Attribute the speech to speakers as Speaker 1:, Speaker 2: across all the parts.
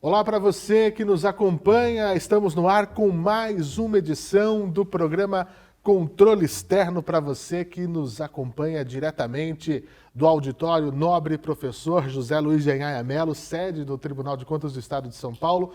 Speaker 1: Olá para você que nos acompanha, estamos no ar com mais uma edição do programa Controle Externo para você que nos acompanha diretamente do auditório Nobre Professor José Luiz de Anhaya Melo, sede do Tribunal de Contas do Estado de São Paulo,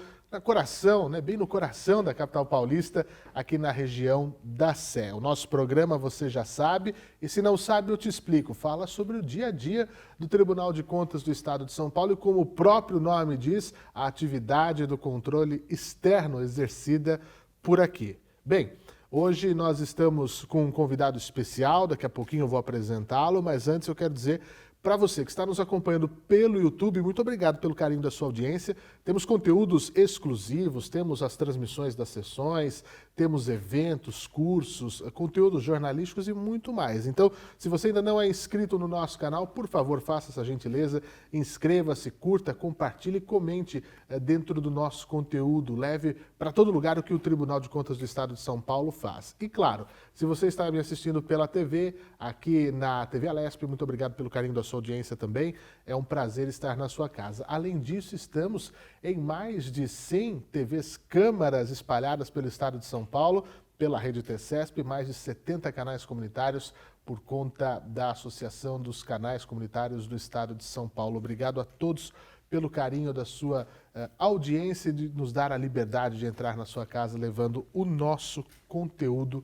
Speaker 1: bem no coração da capital paulista, aqui na região da Sé. O nosso programa você já sabe, e se não sabe eu te explico. Fala sobre o dia a dia do Tribunal de Contas do Estado de São Paulo e, como o próprio nome diz, a atividade do controle externo exercida por aqui. Bem, hoje nós estamos com um convidado especial, daqui a pouquinho eu vou apresentá-lo, mas antes eu quero dizer para você que está nos acompanhando pelo YouTube, muito obrigado pelo carinho da sua audiência. Temos conteúdos exclusivos, temos as transmissões das sessões, temos eventos, cursos, conteúdos jornalísticos e muito mais. Então, se você ainda não é inscrito no nosso canal, por favor, faça essa gentileza, inscreva-se, curta, compartilhe e comente dentro do nosso conteúdo. Leve para todo lugar o que o Tribunal de Contas do Estado de São Paulo faz. E claro, se você está me assistindo pela TV, aqui na TV Alesp, muito obrigado pelo carinho da sua audiência também. É um prazer estar na sua casa. Além disso, estamos em mais de 100 TVs câmaras espalhadas pelo estado de São Paulo, pela rede TCESP, mais de 70 canais comunitários por conta da Associação dos Canais Comunitários do Estado de São Paulo. Obrigado a todos pelo carinho da sua audiência e de nos dar a liberdade de entrar na sua casa levando o nosso conteúdo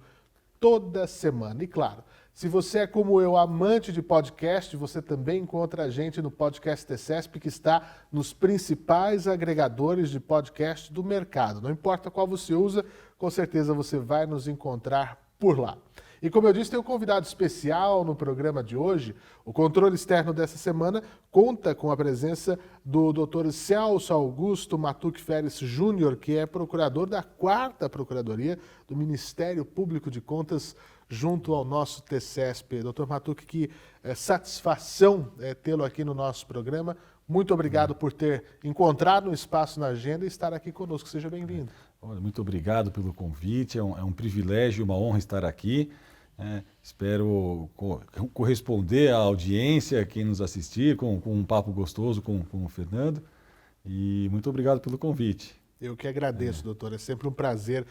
Speaker 1: toda semana. E claro, se você é como eu, amante de podcast, você também encontra a gente no Podcast TCESP, que está nos principais agregadores de podcast do mercado. Não importa qual você usa, com certeza você vai nos encontrar por lá. E como eu disse, tem um convidado especial no programa de hoje. O controle externo dessa semana conta com a presença do Dr. Celso Augusto Matuque Feres Júnior, que é procurador da 4ª Procuradoria do Ministério Público de Contas, junto ao nosso TCESP. Dr. Matuque, que satisfação tê-lo aqui no nosso programa. Muito obrigado por ter encontrado um espaço na agenda e estar aqui conosco. Seja bem-vindo.
Speaker 2: Olha, muito obrigado pelo convite, é um privilégio e uma honra estar aqui. Espero corresponder à audiência, quem nos assistir, com um papo gostoso com o Fernando. E muito obrigado pelo convite.
Speaker 1: Eu que agradeço, doutor. É sempre um prazer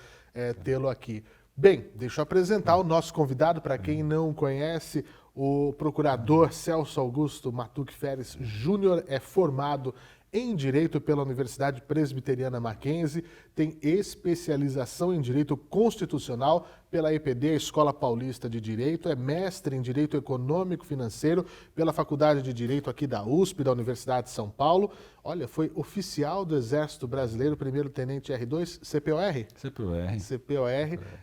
Speaker 1: tê-lo aqui. Bem, deixa eu apresentar o nosso convidado, para quem não conhece, o procurador Celso Augusto Matuque Feres Júnior é formado em Direito pela Universidade Presbiteriana Mackenzie, tem especialização em Direito Constitucional pela EPD, a Escola Paulista de Direito, é mestre em Direito Econômico Financeiro pela Faculdade de Direito aqui da USP, da Universidade de São Paulo. Olha, foi oficial do Exército Brasileiro, primeiro-tenente R2, CPOR?
Speaker 2: CPOR.
Speaker 1: CPOR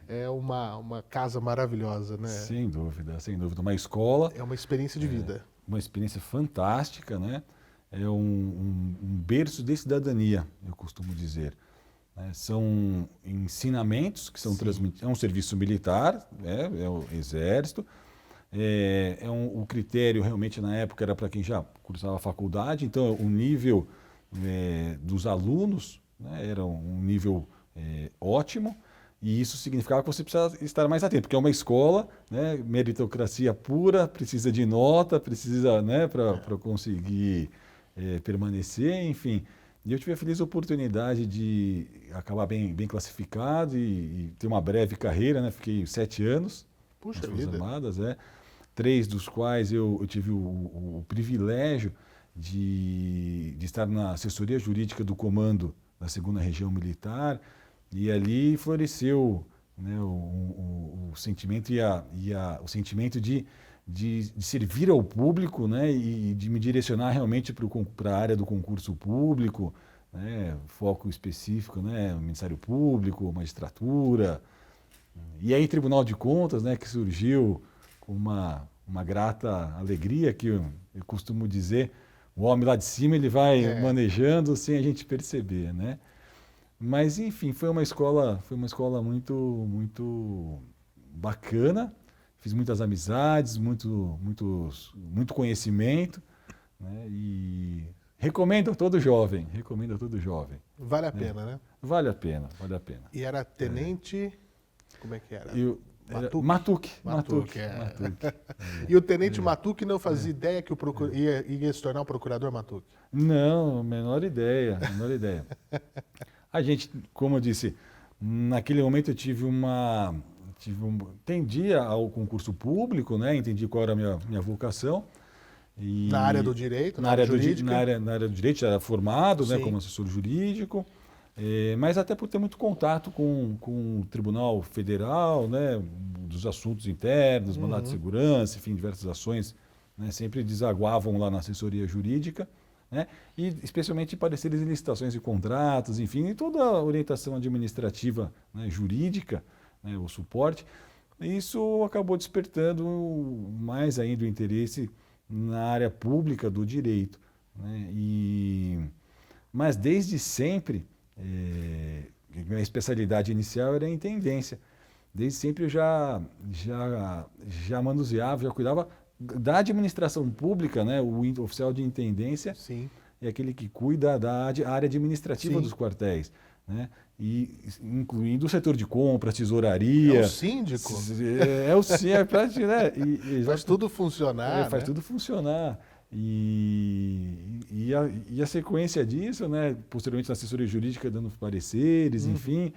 Speaker 1: é uma casa maravilhosa, né?
Speaker 2: Sem dúvida, sem dúvida. Uma escola.
Speaker 1: É uma experiência de vida.
Speaker 2: Uma experiência fantástica, né? É um berço de cidadania, eu costumo dizer. São ensinamentos que são transmitidos, é um serviço militar, é o Exército, o critério realmente na época era para quem já cursava a faculdade, então o nível dos alunos, né, era um nível ótimo, e isso significava que você precisava estar mais atento, porque é uma escola, né, meritocracia pura, precisa de nota, precisa, né, para conseguir permanecer, enfim. E eu tive a feliz oportunidade de acabar bem classificado e ter uma breve carreira, né? Fiquei 7 anos nas Forças Armadas, 3 dos quais eu tive o privilégio de estar na assessoria jurídica do comando da 2ª Região Militar, e ali floresceu, né, o sentimento o sentimento de servir ao público, né, e de me direcionar realmente para a área do concurso público, né, foco específico, né, Ministério Público, magistratura, e aí Tribunal de Contas, né, que surgiu com uma grata alegria, que eu costumo dizer, o homem lá de cima ele vai manejando sem a gente perceber, né? Mas enfim, foi uma escola muito bacana. Fiz muitas amizades, muito conhecimento, né? E recomendo a todo jovem,
Speaker 1: Vale a pena, né?
Speaker 2: Vale a pena.
Speaker 1: E era tenente, como é que era?
Speaker 2: Matuque.
Speaker 1: É. E o tenente Matuque não fazia ideia que ia se tornar o procurador Matuque?
Speaker 2: Não, menor ideia, menor ideia. A gente, como eu disse, naquele momento eu entendia ao concurso público, né? Entendi qual era a minha vocação. E
Speaker 1: Na área do direito,
Speaker 2: na área jurídica? Na área do direito, já era formado, né, como assessor jurídico, mas até por ter muito contato com o Tribunal Federal, né, dos assuntos internos, mandato de segurança, enfim, diversas ações, né, sempre desaguavam lá na assessoria jurídica, né, e especialmente pareceres em licitações de contratos, enfim, e toda a orientação administrativa, né, jurídica, né, o suporte. Isso acabou despertando mais ainda o interesse na área pública do direito, né? Mas desde sempre, minha especialidade inicial era a intendência. Desde sempre eu já manuseava, já cuidava da administração pública, né? O oficial de intendência
Speaker 1: Sim.
Speaker 2: é aquele que cuida da área administrativa dos quartéis, né? E incluindo o setor de compras, tesouraria.
Speaker 1: É o síndico.
Speaker 2: É prático, né?
Speaker 1: Faz tudo funcionar.
Speaker 2: Faz tudo funcionar. E a sequência disso, né? Posteriormente na assessoria jurídica dando pareceres, enfim.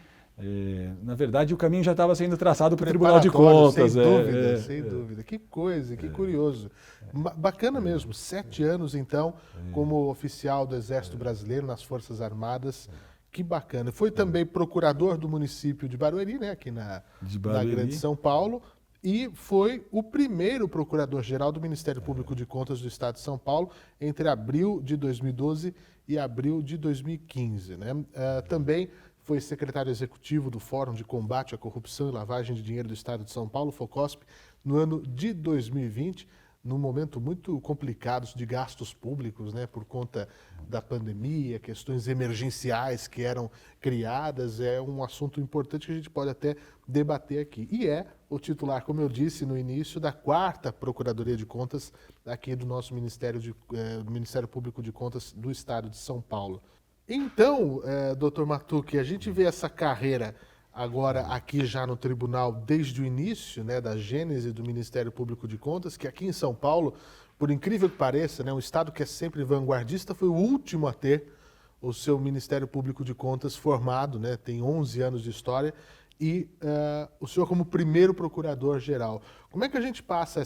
Speaker 2: Na verdade, o caminho já estava sendo traçado para o Tribunal de Contas.
Speaker 1: Sem dúvida. Que coisa, que curioso. Bacana mesmo. 7 anos, então, como oficial do Exército Brasileiro nas Forças Armadas. Que bacana. Foi também procurador do município de Barueri, né, aqui na Grande São Paulo, e foi o primeiro procurador-geral do Ministério Público de Contas do Estado de São Paulo entre abril de 2012 e abril de 2015. Né? Também foi secretário executivo do Fórum de Combate à Corrupção e Lavagem de Dinheiro do Estado de São Paulo, FOCOSP, no ano de 2020, num momento muito complicado de gastos públicos, né, por conta da pandemia, questões emergenciais que eram criadas, é um assunto importante que a gente pode até debater aqui. E é o titular, como eu disse no início, da 4ª Procuradoria de Contas aqui do nosso Ministério Público de Contas do Estado de São Paulo. Então, doutor Matuque, a gente vê essa carreira agora aqui já no tribunal desde o início, né, da gênese do Ministério Público de Contas, que aqui em São Paulo, por incrível que pareça, né, um estado que é sempre vanguardista, foi o último a ter o seu Ministério Público de Contas formado, né, tem 11 anos de história, e o senhor como primeiro procurador-geral. Como é que a gente passa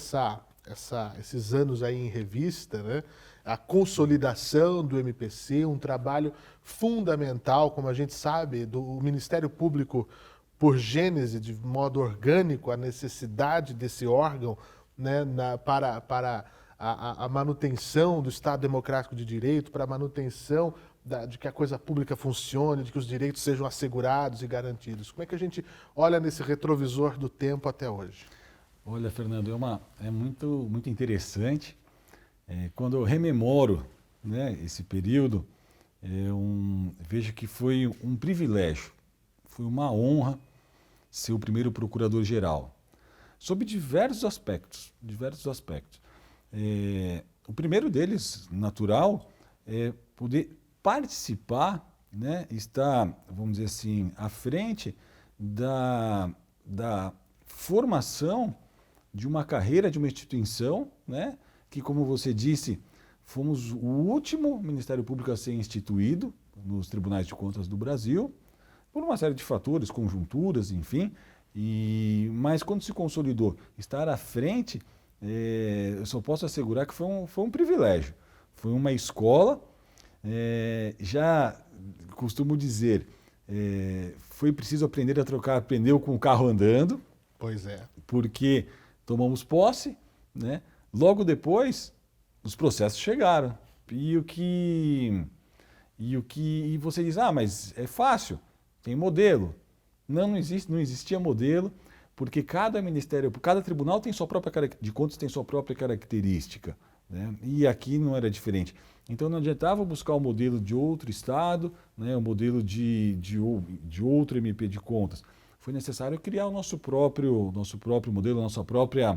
Speaker 1: esses anos aí em revista, né? A consolidação do MPC, um trabalho fundamental, como a gente sabe, do Ministério Público, por gênese, de modo orgânico, a necessidade desse órgão, né, para a manutenção do Estado Democrático de Direito, para a manutenção de que a coisa pública funcione, de que os direitos sejam assegurados e garantidos. Como é que a gente olha nesse retrovisor do tempo até hoje?
Speaker 2: Olha, Fernando, é muito interessante. Quando eu rememoro, né, esse período, vejo que foi um privilégio, foi uma honra ser o primeiro procurador-geral, sob diversos aspectos. O primeiro deles, natural, é poder participar, né, estar, vamos dizer assim, à frente da formação de uma carreira de uma instituição, né, que, como você disse, fomos o último Ministério Público a ser instituído nos Tribunais de Contas do Brasil, por uma série de fatores, conjunturas, enfim, mas quando se consolidou estar à frente, eu só posso assegurar que foi um privilégio, foi uma escola, já costumo dizer, foi preciso aprender a trocar pneu com o carro andando.
Speaker 1: Pois é.
Speaker 2: Porque tomamos posse, né? Logo depois, os processos chegaram. E você diz, mas é fácil, tem modelo. Não existia modelo, porque cada tribunal tem sua própria de contas tem sua própria característica, né? E aqui não era diferente. Então não adiantava buscar o modelo de outro estado, né? O modelo de outro MP de contas. Foi necessário criar o nosso próprio modelo, a nossa própria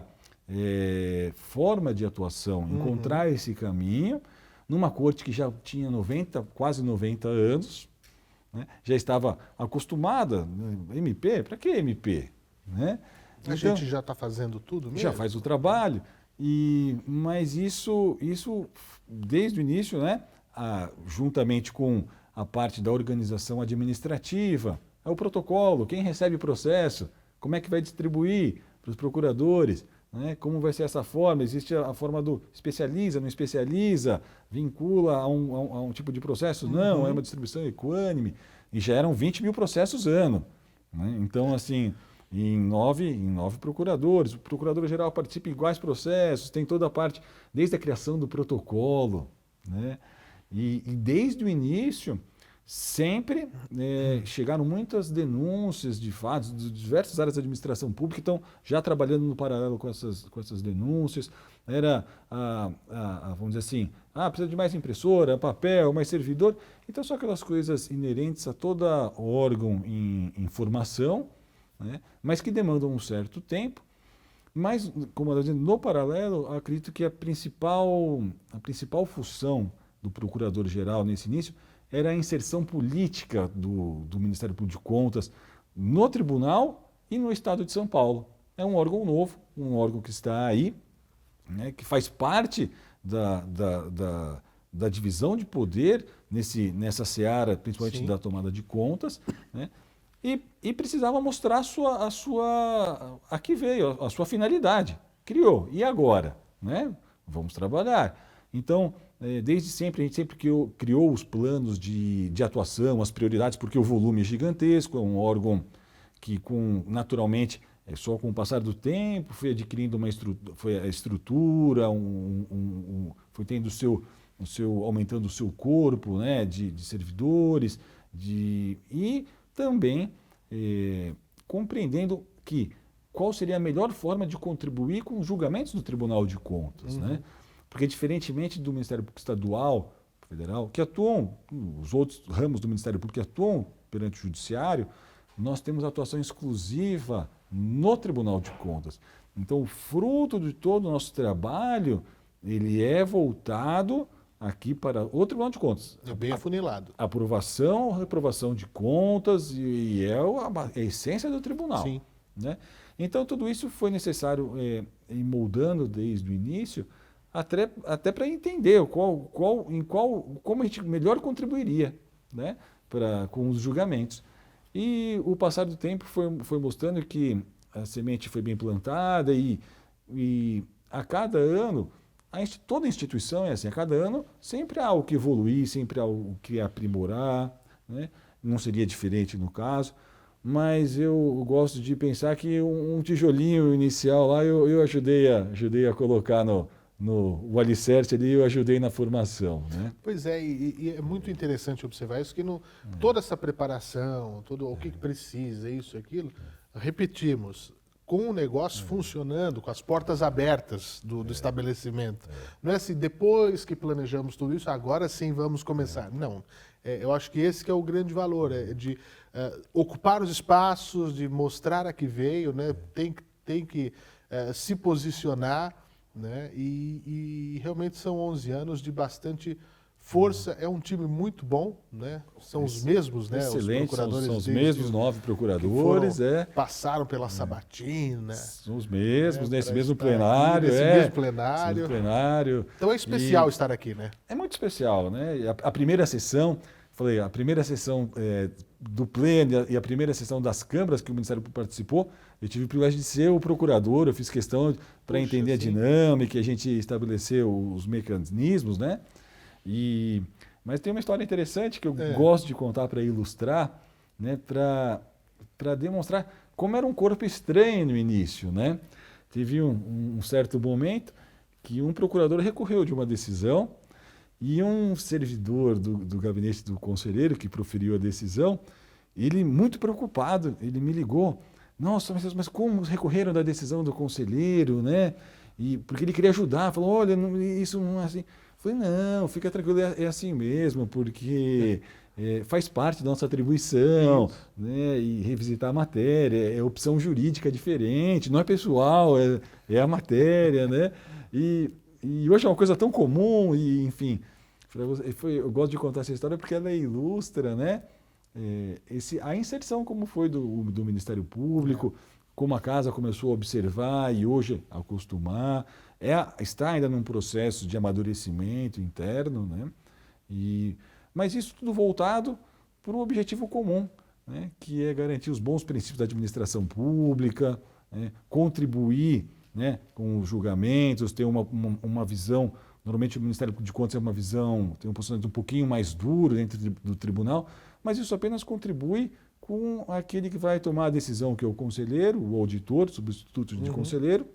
Speaker 2: forma de atuação, encontrar esse caminho numa corte que já tinha quase 90 anos, né? Já estava acostumada, né? MP, para que MP? Né?
Speaker 1: A gente já está fazendo tudo mesmo?
Speaker 2: Já faz o trabalho, mas isso desde o início, né, juntamente com a parte da organização administrativa, é o protocolo, quem recebe o processo, como é que vai distribuir para os procuradores, né, como vai ser essa forma, existe a forma do especializa, não especializa, vincula a um tipo de processo, não, é uma distribuição equânime, e já eram 20 mil processos ano. Né? Então, assim, em nove procuradores, o procurador-geral participa em iguais processos, tem toda a parte, desde a criação do protocolo, né? E desde o início, sempre chegaram muitas denúncias de fatos de diversas áreas da administração pública que estão já trabalhando no paralelo com essas denúncias. Era, vamos dizer assim, precisa de mais impressora, papel, mais servidor. Então, são aquelas coisas inerentes a todo órgão em formação, né? Mas que demandam um certo tempo. Mas, como eu estou dizendo, no paralelo, acredito que a principal função do Procurador-Geral nesse início era a inserção política do Ministério Público de Contas no Tribunal e no Estado de São Paulo. É um órgão novo, um órgão que está aí, né, que faz parte da divisão de poder nessa seara, principalmente
Speaker 1: Sim.
Speaker 2: da tomada de contas, né, e precisava mostrar a que veio, a sua finalidade. Criou. E agora? Né? Vamos trabalhar. Então, desde sempre, a gente sempre criou os planos de atuação, as prioridades, porque o volume é gigantesco, é um órgão que, naturalmente, só com o passar do tempo, foi adquirindo a estrutura, foi tendo aumentando o seu corpo, né, de servidores, e também compreendendo qual seria a melhor forma de contribuir com os julgamentos do Tribunal de Contas, né? Porque, diferentemente do Ministério Público Estadual, Federal, que atuam, os outros ramos do Ministério Público que atuam perante o Judiciário, nós temos atuação exclusiva no Tribunal de Contas. Então, o fruto de todo o nosso trabalho, ele é voltado aqui para o Tribunal de Contas.
Speaker 1: É bem afunilado.
Speaker 2: Aprovação, reprovação de contas, e é a essência do tribunal.
Speaker 1: Sim.
Speaker 2: Né? Então, tudo isso foi necessário ir moldando desde o início, até para entender como a gente melhor contribuiria, né, com os julgamentos. E o passar do tempo foi mostrando que a semente foi bem plantada e a cada ano, toda instituição é assim, a cada ano sempre há o que evoluir, sempre há o que aprimorar, né? Não seria diferente no caso, mas eu gosto de pensar que um tijolinho inicial lá eu ajudei a colocar o alicerce ali, eu ajudei na formação, né?
Speaker 1: Pois é, e é muito interessante observar isso, que toda essa preparação, todo o que precisa, isso, aquilo, repetimos, com o negócio funcionando, com as portas abertas do estabelecimento. Não é assim, depois que planejamos tudo isso, agora sim vamos começar. Não, eu acho que esse que é o grande valor, de ocupar os espaços, de mostrar a que veio, né? Tem que se posicionar, né? E realmente são 11 anos de bastante força. É um time muito bom, né? São os mesmos, né?
Speaker 2: Excelente,
Speaker 1: os procuradores
Speaker 2: são os mesmos 9 procuradores.
Speaker 1: Passaram pela Sabatina.
Speaker 2: São os mesmos, nesse mesmo
Speaker 1: estar
Speaker 2: plenário.
Speaker 1: aqui, nesse mesmo plenário. Então é especial estar aqui, né?
Speaker 2: É muito especial, né? A primeira sessão, a primeira sessão do pleno e a primeira sessão das câmaras que o Ministério Público participou, eu tive o privilégio de ser o procurador, eu fiz questão para entender a dinâmica, a gente estabeleceu os mecanismos, né? Mas tem uma história interessante que eu gosto de contar para ilustrar, né? Para demonstrar como era um corpo estranho no início, né? Teve um certo momento que um procurador recorreu de uma decisão e um servidor do gabinete do conselheiro que proferiu a decisão, ele muito preocupado, ele me ligou: nossa, mas como recorreram da decisão do conselheiro, né? Porque ele queria ajudar, falou: olha, isso não é assim. Eu falei: não, fica tranquilo, é assim mesmo, porque faz parte da nossa atribuição, né? E revisitar a matéria, é opção jurídica diferente, não é pessoal, é a matéria, né? E hoje é uma coisa tão comum, e enfim, eu gosto de contar essa história porque ela ilustra, né? a inserção como foi do Ministério Público, como a casa começou a observar e hoje a acostumar, está ainda num processo de amadurecimento interno, né? Mas isso tudo voltado para o objetivo comum, né? Que é garantir os bons princípios da administração pública, né? Contribuir, né? Com os julgamentos, ter uma visão. Normalmente o Ministério de Contas tem um posicionamento um pouquinho mais duro dentro do tribunal, mas isso apenas contribui com aquele que vai tomar a decisão, que é o conselheiro, o auditor, substituto de conselheiro,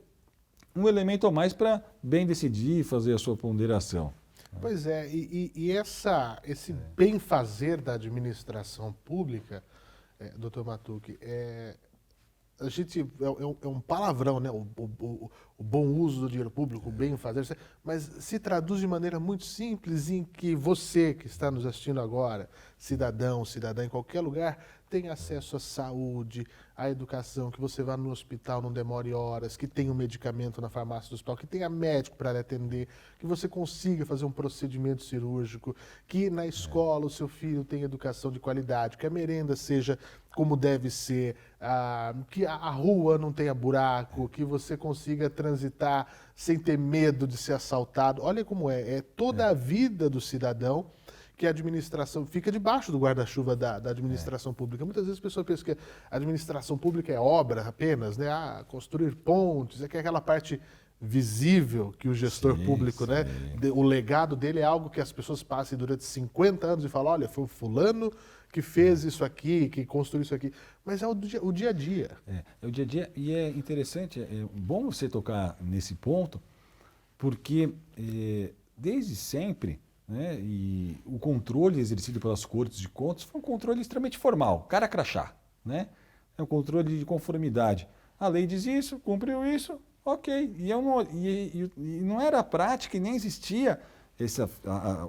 Speaker 2: um elemento a mais para bem decidir e fazer a sua ponderação.
Speaker 1: Pois é, esse bem-fazer da administração pública, doutor Matucci, a gente é um palavrão, né? O bom uso do dinheiro público, o bem-fazer, mas se traduz de maneira muito simples em que você que está nos assistindo agora, cidadão, cidadã em qualquer lugar, tem acesso à saúde, à educação, que você vá no hospital, não demore horas, que tenha um medicamento na farmácia do hospital, que tenha médico para lhe atender, que você consiga fazer um procedimento cirúrgico, que na escola o seu filho tenha educação de qualidade, que a merenda seja como deve ser, que a rua não tenha buraco, que você consiga transitar sem ter medo de ser assaltado. Olha como é toda a vida do cidadão que a administração fica debaixo do guarda-chuva da administração pública. Muitas vezes as pessoas pensam que a administração pública é obra apenas, né? Construir pontes, que é aquela parte visível que o gestor público, né? O legado dele é algo que as pessoas passem durante 50 anos e falam, olha, foi o fulano que fez isso aqui, que construiu isso aqui. Mas é o dia a dia.
Speaker 2: É o dia a dia e é interessante, é bom você tocar nesse ponto, porque desde sempre, né, e o controle exercido pelas Cortes de Contas foi um controle extremamente formal, cara crachá, né? É um controle de conformidade. A lei diz isso, cumpriu isso, ok. E não era prática e nem existia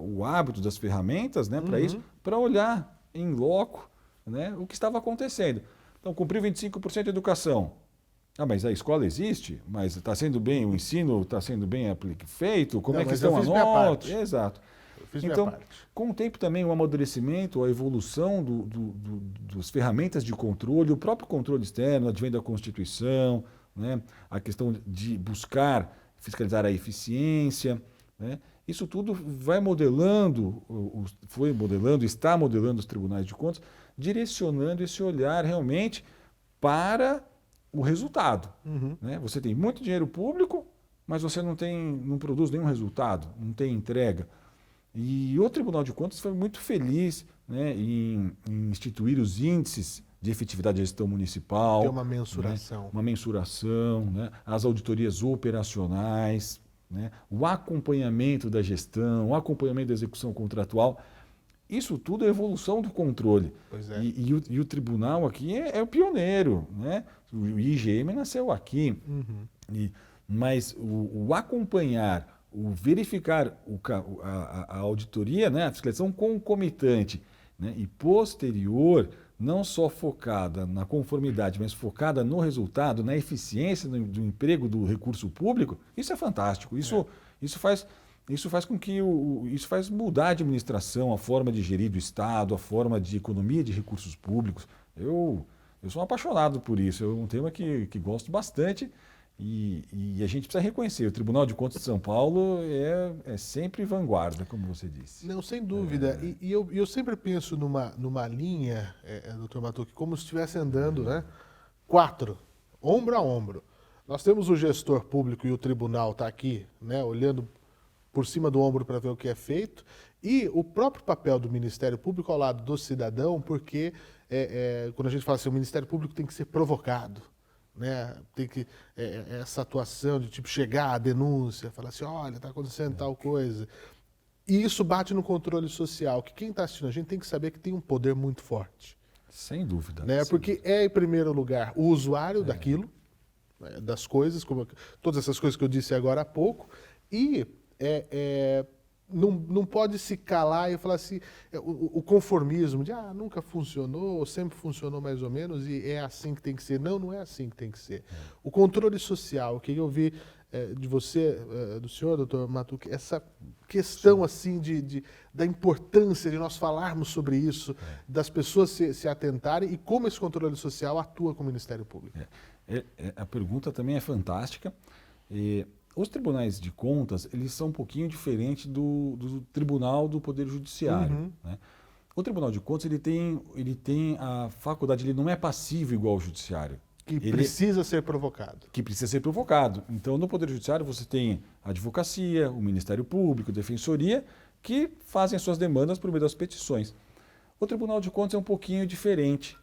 Speaker 2: o hábito das ferramentas, né, para isso, para olhar em loco, né, o que estava acontecendo. Então, cumpriu 25% de educação. Mas a escola existe, mas está sendo bem, o ensino está sendo bem feito, como é que estão as notas? Exato. Então, com o tempo também o amadurecimento, a evolução das ferramentas de controle, o próprio controle externo, o advento da Constituição, né, a questão de buscar fiscalizar a eficiência, né, isso tudo vai modelando, foi modelando, está modelando os tribunais de contas, direcionando esse olhar realmente para o resultado. Né? Você tem muito dinheiro público, mas você não produz nenhum resultado, não tem entrega. E o Tribunal de Contas foi muito feliz, né, em instituir os índices de efetividade da gestão municipal.
Speaker 1: Tem uma mensuração.
Speaker 2: Né, uma mensuração, né, as auditorias operacionais, né, o acompanhamento da gestão, o acompanhamento da execução contratual. Isso tudo é evolução do controle.
Speaker 1: Pois é.
Speaker 2: E o tribunal aqui é o pioneiro. Né? O IGM nasceu aqui. Mas o acompanhar, o verificar a auditoria, né, a fiscalização concomitante, né, e posterior, não só focada na conformidade, mas focada no resultado, na eficiência do emprego do recurso público, isso é fantástico. Isso faz com que isso faz mudar a administração, a forma de gerir do Estado, a forma de economia de recursos públicos. Eu sou um apaixonado por isso, é um tema que gosto bastante. E a gente precisa reconhecer, o Tribunal de Contas de São Paulo é sempre vanguarda, como você disse.
Speaker 1: Não, sem dúvida. E eu sempre penso numa linha, doutor Matucci, como se estivesse andando, né? 4, ombro a ombro. Nós temos o gestor público e o tribunal está aqui, né, olhando por cima do ombro para ver o que é feito, e o próprio papel do Ministério Público ao lado do cidadão, porque quando a gente fala assim, o Ministério Público tem que ser provocado. Né? Tem que essa atuação de tipo chegar à denúncia, falar assim, olha, está acontecendo tal coisa. E isso bate no controle social, que quem está assistindo a gente tem que saber que tem um poder muito forte.
Speaker 2: Sem dúvida.
Speaker 1: Né?
Speaker 2: Sem
Speaker 1: Porque
Speaker 2: dúvida.
Speaker 1: em primeiro lugar, o usuário daquilo, né? Das coisas, como todas essas coisas que eu disse agora há pouco, e não pode se calar e falar assim, o conformismo de nunca funcionou, ou sempre funcionou mais ou menos, e é assim que tem que ser. Não é assim que tem que ser. O controle social, que eu vi de você, do senhor, doutor Matuque, essa questão assim da importância de nós falarmos sobre isso, das pessoas se atentarem e como esse controle social atua com o Ministério Público.
Speaker 2: A pergunta também é fantástica. Os tribunais de contas, eles são um pouquinho diferentes do tribunal do Poder Judiciário. Né? O Tribunal de Contas, ele tem a faculdade, ele não é passivo igual ao Judiciário.
Speaker 1: Que precisa ser provocado.
Speaker 2: Que precisa ser provocado. Então, no Poder Judiciário, você tem a advocacia, o Ministério Público, a Defensoria, que fazem suas demandas por meio das petições. O Tribunal de Contas é um pouquinho diferente.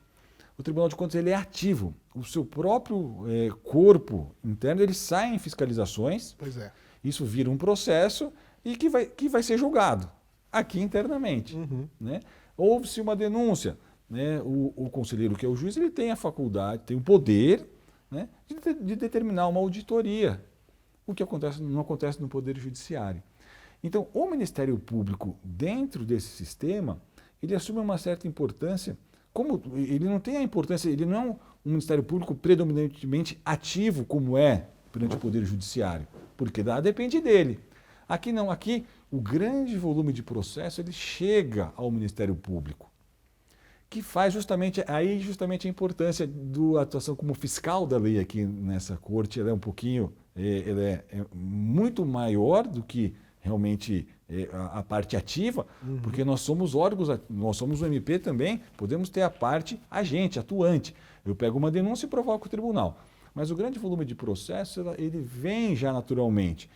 Speaker 2: O Tribunal de Contas ele é ativo. O seu próprio corpo interno ele sai em fiscalizações.
Speaker 1: Pois é.
Speaker 2: Isso vira um processo e que vai ser julgado aqui internamente. Né? Houve-se uma denúncia. Né? O conselheiro, que é o juiz, ele tem a faculdade, tem o poder, né, de determinar uma auditoria. O que não acontece no Poder Judiciário. Então, o Ministério Público, dentro desse sistema, ele assume uma certa importância. Como ele não tem a importância, ele não é um Ministério Público predominantemente ativo, como é perante o Poder Judiciário, porque depende dele. Aqui não, aqui o grande volume de processo ele chega ao Ministério Público, que faz justamente a importância da atuação como fiscal da lei aqui nessa corte. Ela é um pouquinho, ela é muito maior do que realmente a parte ativa, porque nós somos órgãos, nós somos o MP também, podemos ter a parte agente, atuante. Eu pego uma denúncia e provoco o tribunal. Mas o grande volume de processo, ele vem já naturalmente.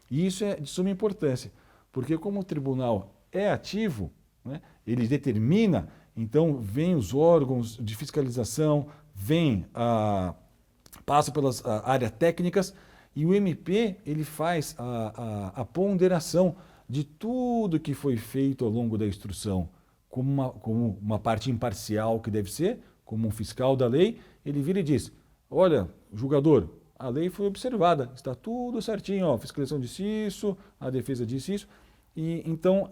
Speaker 2: E isso é de suma importância, porque como o tribunal é ativo, né, ele determina, então vem os órgãos de fiscalização, passa pelas áreas técnicas, e o MP ele faz a ponderação de tudo que foi feito ao longo da instrução, como uma parte imparcial que deve ser, como um fiscal da lei. Ele vira e diz: olha, julgador, a lei foi observada, está tudo certinho, ó, a fiscalização disse isso, a defesa disse isso, e então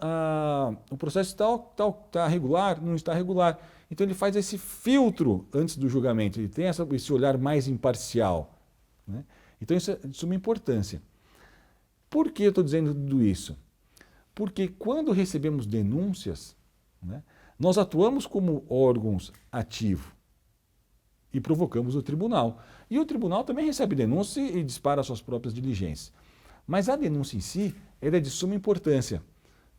Speaker 2: o processo está regular, não está regular. Então ele faz esse filtro antes do julgamento, ele tem esse olhar mais imparcial, né? Então isso é de suma importância. Por que eu estou dizendo tudo isso? Porque quando recebemos denúncias, né, nós atuamos como órgãos ativos e provocamos o tribunal. E o tribunal também recebe denúncia e dispara suas próprias diligências. Mas a denúncia em si ela é de suma importância,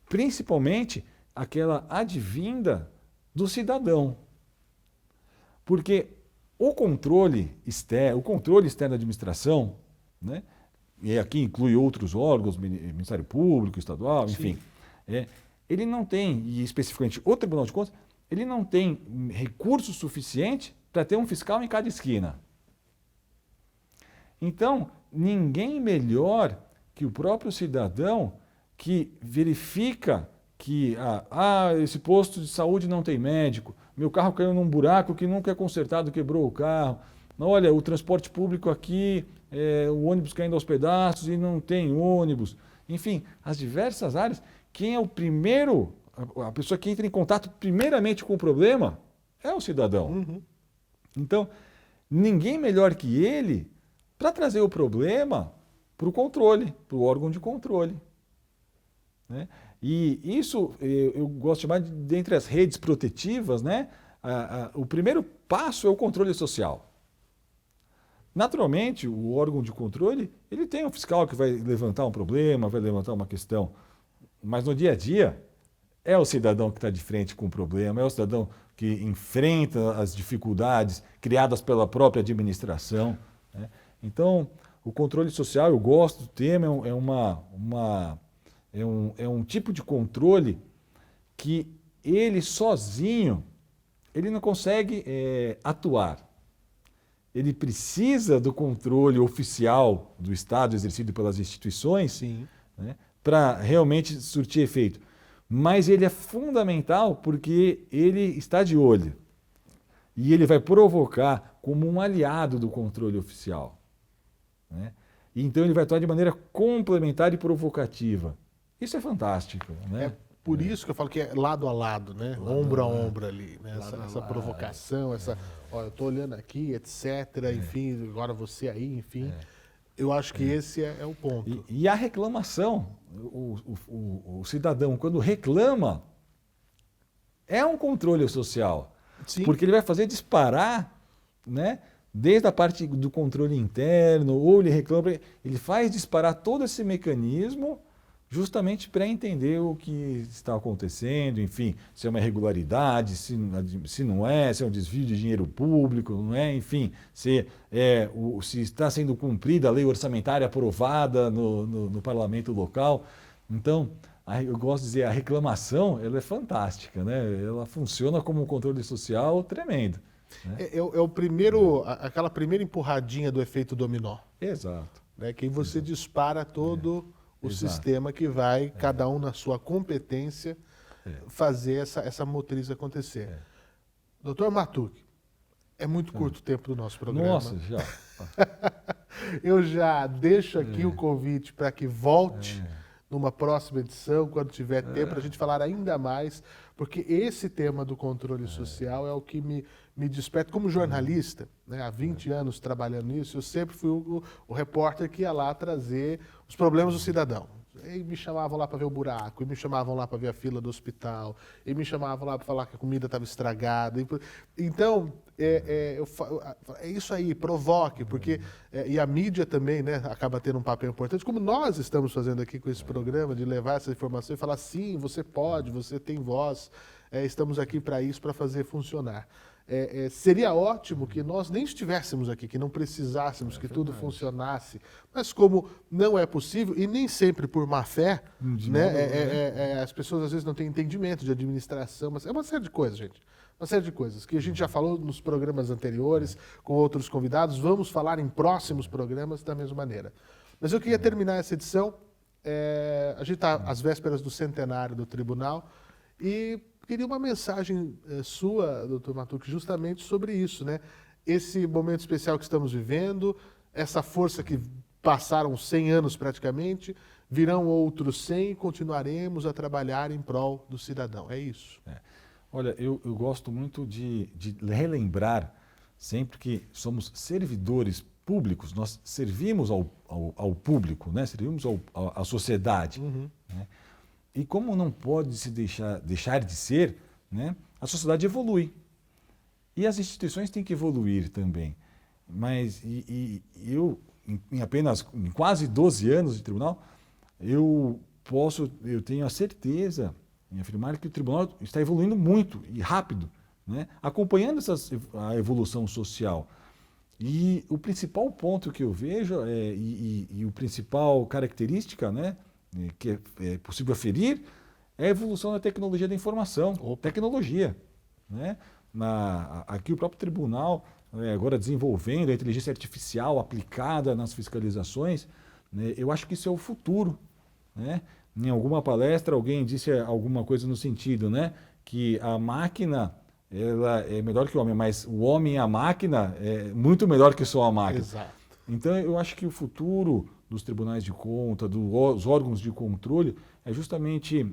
Speaker 2: principalmente aquela advinda do cidadão. Porque o controle externo da administração, né, e aqui inclui outros órgãos, Ministério Público, Estadual, enfim, ele não tem, e especificamente o Tribunal de Contas, ele não tem recurso suficiente para ter um fiscal em cada esquina. Então, ninguém melhor que o próprio cidadão que verifica que esse posto de saúde não tem médico, meu carro caiu num buraco que nunca é consertado, quebrou o carro, olha, o transporte público aqui, o ônibus caindo aos pedaços e não tem ônibus. Enfim, as diversas áreas, quem é o primeiro, a pessoa que entra em contato primeiramente com o problema é o cidadão. Então, ninguém melhor que ele para trazer o problema para o controle, para o órgão de controle. Né? E isso eu gosto de chamar de dentre as redes protetivas, né? O primeiro passo é o controle social. Naturalmente, o órgão de controle, ele tem um fiscal que vai levantar um problema, vai levantar uma questão, mas no dia a dia é o cidadão que está de frente com o problema, é o cidadão que enfrenta as dificuldades criadas pela própria administração. Né? Então, o controle social, eu gosto do tema, é um tipo de controle que ele sozinho, ele não consegue atuar. Ele precisa do controle oficial do Estado, exercido pelas instituições, né, para realmente surtir efeito. Mas ele é fundamental porque ele está de olho. E ele vai provocar como um aliado do controle oficial. Né? E então ele vai atuar de maneira complementar e provocativa. Isso é fantástico. Né?
Speaker 1: É por isso que eu falo que é lado a lado, né? Ombro a ombro ali. Né? Essa provocação, eu estou olhando aqui, etc. Enfim, agora você aí, enfim. Eu acho que esse é o ponto.
Speaker 2: E a reclamação, o cidadão, quando reclama, é um controle social.
Speaker 1: Sim.
Speaker 2: Porque ele vai fazer disparar, né? Desde a parte do controle interno, ou ele reclama, ele faz disparar todo esse mecanismo justamente para entender o que está acontecendo, enfim, se é uma irregularidade, se não é, se é um desvio de dinheiro público, não é, enfim, se está sendo cumprida a lei orçamentária aprovada no parlamento local. Então, eu gosto de dizer, a reclamação ela é fantástica, né? Ela funciona como um controle social tremendo. Né?
Speaker 1: É aquela primeira empurradinha do efeito dominó.
Speaker 2: Exato.
Speaker 1: Né? Que aí você dispara todo o
Speaker 2: Exato.
Speaker 1: sistema que vai, cada um na sua competência, fazer essa motriz acontecer. Doutor Matuque, é muito curto o tempo do nosso programa.
Speaker 2: Nossa, já.
Speaker 1: Eu já deixo aqui o convite para que volte numa próxima edição, quando tiver tempo, para a gente falar ainda mais, porque esse tema do controle social é o que me desperta. Como jornalista, né, há 20 anos trabalhando nisso, eu sempre fui o repórter que ia lá trazer os problemas do cidadão. E me chamavam lá para ver o buraco, e me chamavam lá para ver a fila do hospital, e me chamavam lá para falar que a comida estava estragada. Então, é isso aí, provoque, porque e a mídia também, né, acaba tendo um papel importante, como nós estamos fazendo aqui com esse programa, de levar essa informação e falar, sim, você pode, você tem voz, estamos aqui para isso, para fazer funcionar. Seria ótimo que nós nem estivéssemos aqui, que não precisássemos que tudo funcionasse, mas como não é possível, e nem sempre por má fé, né, as pessoas às vezes não têm entendimento de administração, mas é uma série de coisas, gente. Uma série de coisas que a gente já falou nos programas anteriores, com outros convidados, vamos falar em próximos programas da mesma maneira. Mas eu queria terminar essa edição, a gente está às vésperas do centenário do tribunal, e queria uma mensagem sua, doutor Matuque, justamente sobre isso, né? Esse momento especial que estamos vivendo, essa força que passaram 100 anos praticamente, virão outros 100 e continuaremos a trabalhar em prol do cidadão. É isso.
Speaker 2: Olha, eu gosto muito de relembrar, sempre que somos servidores públicos, nós servimos ao público, né? Servimos à sociedade. Né? E como não pode se deixar de ser, né? A sociedade evolui. E as instituições têm que evoluir também. Mas eu, em quase 12 anos de tribunal, eu tenho a certeza em afirmar que o tribunal está evoluindo muito e rápido, né? Acompanhando a evolução social. E o principal ponto que eu vejo e o principal característica, né, que é possível aferir é a evolução da tecnologia da informação. Tecnologia. Né? Aqui o próprio tribunal, agora desenvolvendo a inteligência artificial aplicada nas fiscalizações, né, eu acho que isso é o futuro. Né? Em alguma palestra alguém disse alguma coisa no sentido, né, que a máquina ela é melhor que o homem, mas o homem e a máquina é muito melhor que só a máquina.
Speaker 1: Exato.
Speaker 2: Então eu acho que o futuro dos tribunais de conta, dos órgãos de controle, é justamente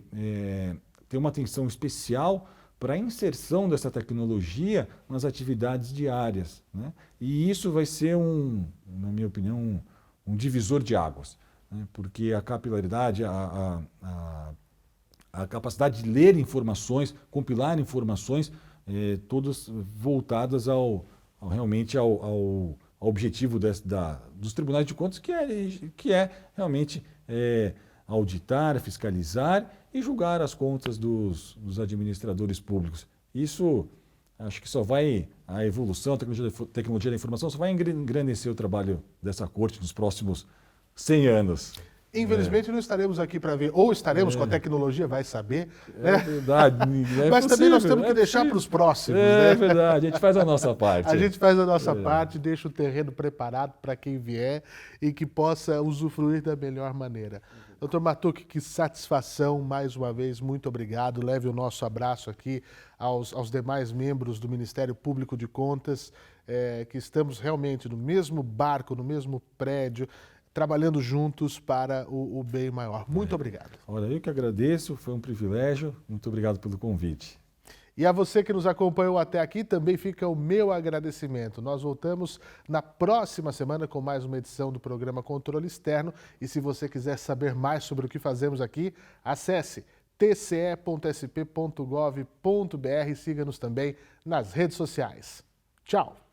Speaker 2: ter uma atenção especial para a inserção dessa tecnologia nas atividades diárias. Né? E isso vai ser, na minha opinião, um divisor de águas. Né? Porque a capilaridade, a capacidade de ler informações, compilar informações, todas voltadas realmente ao objetivo dos tribunais de contas, que é realmente auditar, fiscalizar e julgar as contas dos administradores públicos. Isso, acho que a evolução, a tecnologia da informação só vai engrandecer o trabalho dessa corte nos próximos 100 anos.
Speaker 1: Infelizmente não estaremos aqui para ver, ou estaremos com a tecnologia, vai saber.
Speaker 2: É verdade.
Speaker 1: Mas também nós temos que deixar para os próximos.
Speaker 2: É verdade, a gente faz a nossa parte.
Speaker 1: A gente faz a nossa parte, deixa o terreno preparado para quem vier e que possa usufruir da melhor maneira. Doutor Matuque, que satisfação, mais uma vez, muito obrigado. Leve o nosso abraço aqui aos demais membros do Ministério Público de Contas, que estamos realmente no mesmo barco, no mesmo prédio, trabalhando juntos para o bem maior. Muito obrigado.
Speaker 2: Olha, eu que agradeço, foi um privilégio. Muito obrigado pelo convite.
Speaker 1: E a você que nos acompanhou até aqui, também fica o meu agradecimento. Nós voltamos na próxima semana com mais uma edição do programa Controle Externo. E se você quiser saber mais sobre o que fazemos aqui, acesse tce.sp.gov.br e siga-nos também nas redes sociais. Tchau!